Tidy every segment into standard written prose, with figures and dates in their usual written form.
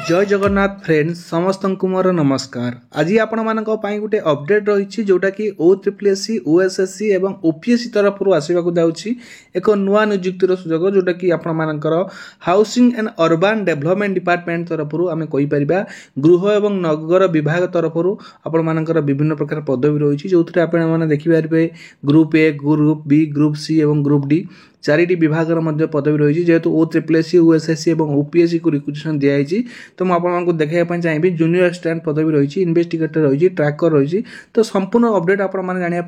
जय जगन्नाथ फ्रेंड्स समस्त को मोर नमस्कार। आज आपण मान गोटे अपडेट रही जोटा कि OSSC OSSC एवं OPSC तरफ आसवाक जाऊँगी एक नुआ नियुक्तिर सुजोग जोटा कि आपण मानकर housing and urban development department तरफ आम कहीपर गृह एवं नगर विभाग तरफ आपण मानकर विभिन्न प्रकार पदवी रही जो आपने देखिपारे group A group B group C एवं ग्रुप डी चारिटी विभाग पदवी रही जेहेतु OSSC OSSC और OPSC को रिक्वेशन दिखाई तो मुझे देखा चाहिए जूनियर असिस्टेंट पदवी रही इन्वेस्टिगेटर रही ट्रैकर रही तो संपूर्ण अपडेट आपको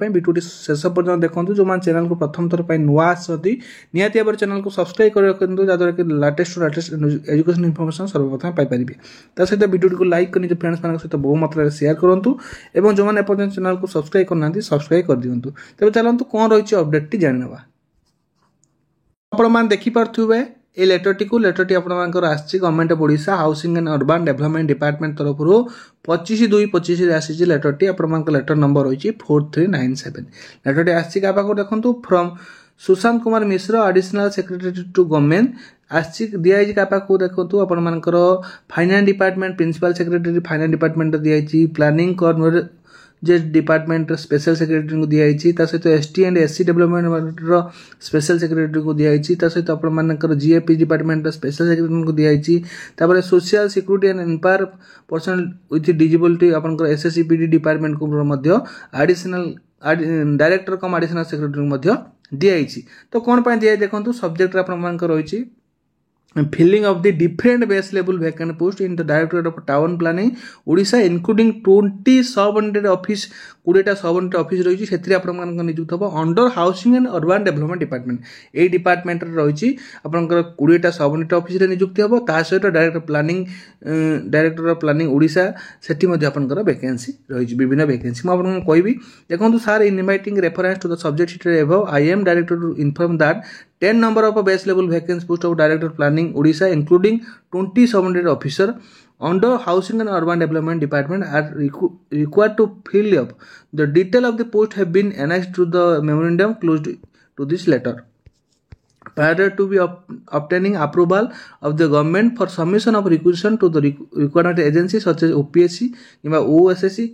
वीडियो शेष पर्यटन देखो जो मैंने चैनल को प्रथम थर पर नुआ आसती निहाती भाव चैनल को सब्सक्राइब कर रखते जहाँद्वारा कि लेटेस्ट एजुकेशन इनफर्मेशन सर्वप्रथम पाइपर ता सहित वीडियो को लाइक कर फ्रेंड्स मान सहित बहु मात्रा शेयर करूँ और जो मैंने एपर्यंत चैनल को सब्सक्राइब करना सब्सक्राइब कर दिंतु तेज चलते कौन रही अपडेट टी जानवा आप देखिपे ये लेटरटी को लेटरटी आपर आसी government of Odisha housing and urban development department तरफ 25/2/25 आसी लेटरटी आपर लेटर नंबर रही 4397 लेटरटी आसी क्या पाक देखो from Sushant Kumar Mishra additional secretary to government आसी दिखाई क्या पाक देखो आपर finance department principal secretary finance department दिखाई प्लानिंग जे डिपार्टमेंट स्पेशल सेक्रेटरी को दिखाई सहित ST and SC development special secretary को दिखाई सहित आपर GFP डिपार्टमेंट स्पेशल सेक्रेटरी को दिखाई social security and empower person with disability आपर SSCPD डिपार्टमेंट को additional director cum additional secretary दिखाई तो कौन पर दिखाई देखो सब्जेक्ट रही filling of the different base level vacant post in the Directorate of Town Planning Odisha including 20 subordinate office 20टा सबऑर्डिनेट ऑफिस रही से नियुक्त हम under housing and urban development department ये डिपार्टमेंट रही आपंकर 20टा सबऑर्डिनेट ऑफिस नियुक्ति हम ता सहित director of planning Odisha Sethi आपंकर वैकेंसी रही विभिन्न वैकेंसी मुझे कहबी देखो sir in inviting reference to the subject cited above I am directed to inform that 10 number of base level vacancy post of Director of Planning Odisha including 20 subordinate officer under Housing and Urban Development Department are required to fill up. The detail of the post have been annexed to the memorandum closed to this letter. Prior to be obtaining approval of the government for submission of requisition to the requirement agency such as OPSC, OSSC,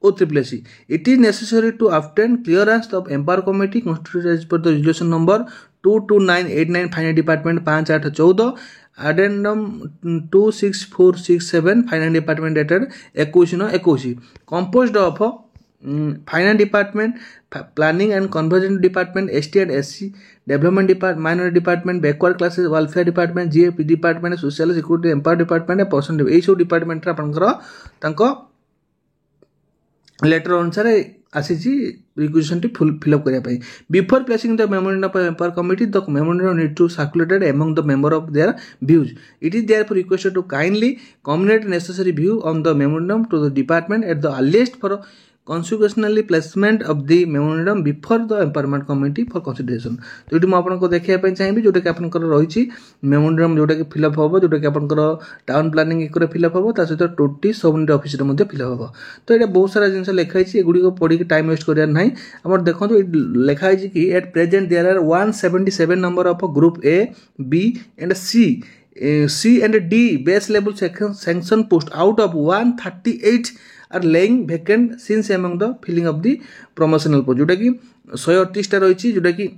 OSSC, it is necessary to obtain clearance of Empower Committee constituted as per the resolution number 22989 Finance Department 5814 addendum 26467 Finance Department dated 21/21 composed of Finance Department, Planning and Convergence Department, ST and SC Development Department, Minority Department, Backward Classes Welfare Department, GFP Department, Social Security Empower Department, Person यही सब department letter अनुसार आसी requisition to fill up करने before placing the memorandum of empower committee the memorandum need to circulated among the member of their views it is therefore requested to kindly communicate necessary view on the memorandum to the department at the earliest for consequentially placement of the memorandum before the empowerment committee for consideration तो ये मुझे देखा चाहिए जोटा कि आपंकर रही memorandum जोटा कि फिलअप हम जोटा कि आपंकर टाउन प्लानिंग एक फिलअप हम ता सहित 20 सबऑर्डिनेट ऑफिस फिलअप हम तो ये बहुत सारा जिन लिखाई एगुड़ी पढ़ी टाइम वेस्ट करार ना आम देखो लिखाई कि at present there are 177 number of group A B and C and D base level sanction post out of 138 are laying vacant since among the filling of the promotional post जोटा कि 138 रही जोटा कि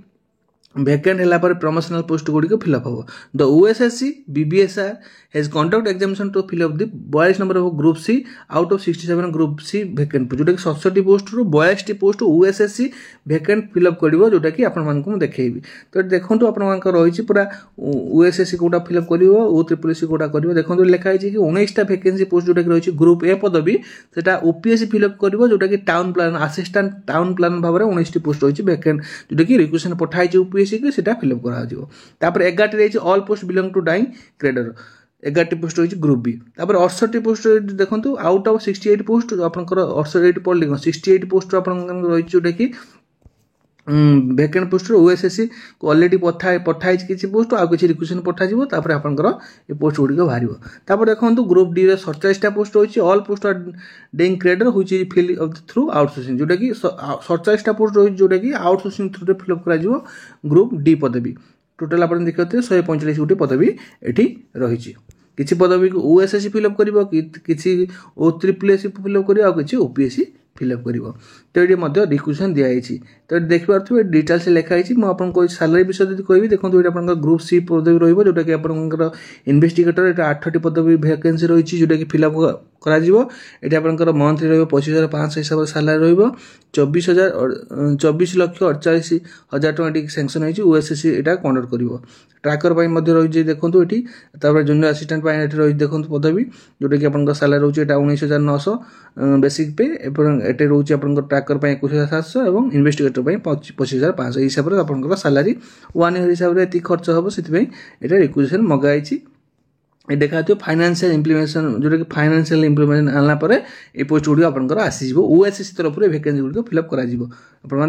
vacant है promotional post गुड़िक fill up हम the OSSC BBSR has conduct examination to fill up the 42 number of group C out of 67 group C vacant post जोटा कि 67 post रु 42 पोस्ट OSSC vacant फिलअप करिवो जोटा कि आपण मानकु देखैबी तो देखंतु आपण मानक रही पूरा OSSC कोटा फिलअप करिवो OSSC कोटा करिवो देखंतु लिखा है कि 19टा वैकेंसी पोस्ट जोटा कि रही ग्रुप A पदवी सेटा OPSC फिलअप करिवो जोटा कि town plan assistant town plan भाव में 19टी पोस्ट रही वैकेंट जोटा कि रिक्वेशन पठाई OPSC के सेटा फिलअप करा जिवो तापर 11टी रही all post belong to dying cadre 11टी पोस्ट रही ग्रुप बी तापर 68 पोस्ट देखो आउट ऑफ 68 पोस्ट आपंकर 68 पढ़ 68 पोस्ट रही जोटा कि वैकेंट पोस्ट OSSC को ऑलरेडी पठाई किसी पोस्ट आउ किसी रिक्वेशन पठाଯିव तापर आपंकर ये पोस्ट गुड़िक बाहर देखो ग्रुप डी 47टा पोस्ट रही all post are dying cadre which is fill through outsourcing जोटा कि 47टा पोस्ट रही जोटा कि आउटसोर्सिंग थ्रू फिलअप कर ग्रुप डी पदवी टोटाल आप देखते 145 गोटी पदवी एटी रही। किसी पदवी को ओएसएससी फिलअप कर किसी OSSC फिलअप कर किसी OPSC फिलअप कर तो ये रिक्वेशन दिखाई तो देखिए डिटेल्स लिखाई मुझे सालारी विषय यदि कहि देखो ये आप ग्रुप सी पदवी रोटा कि आप इन्वेस्टिगेटर ये 8टी पदवी वैकेंसी रही जोटा कि फिलअप कर आपंकर मंथली रही 25,500 हिसाब से सालारी रही 24,48,000 टଙ୍କା सैंक्शन होती OSSC यहाँ कंडक्ट कर ट्राकर रही देखो ये जूनियर असिस्टेंट रही देखो पदवी जोटा कि आप सालारी रोचे 19,900 बेसिक पे ये रोचे आप ट्राकर 21,700 और इन्वेस्टिगेटर 25,500 हिसाब से आप सालारी 1 ईयर हिसाब से ये खर्च हम से रिक्वेशन मगाई देखा फाइनेंशियल इम्प्लीमेंटेशन जोटा कि फाइनेंशियल इम्प्लीमेंटेशन आना ये पोस्ट गुड़ आपंकर आसीज OSSC तरफ वैकेंसी गुड़ फिलअप कर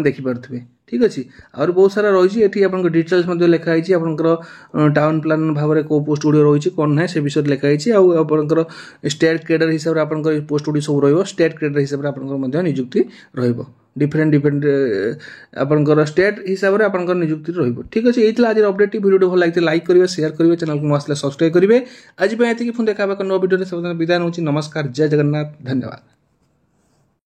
देखिपे ठीक अच्छे और बहुत सारा रही है आप डिटेल्स लिखाई आपंकर टाउन प्लान भाव में कौ पोस्ट गुड़ रही कौन ना से विषय लिखाई आपंकर स्टेट कैडर हिसाब से आपंकर पोस्ट गुड़ सब रटेट कैडर हिसाब से आपंकर नियुक्ति डिफरेंट आपंकर स्टेट हिसाब से आपंकर नियुक्ति ठीक अच्छे ये आज अपडेट वीडियो भल लगे लाइक करेंगे शेयर करेंगे चैनल को आसले सब्सक्राइब करेंगे आज ये पुणी देखा नो वीडियो विदाय नमस्कार जय जगन्नाथ धन्यवाद।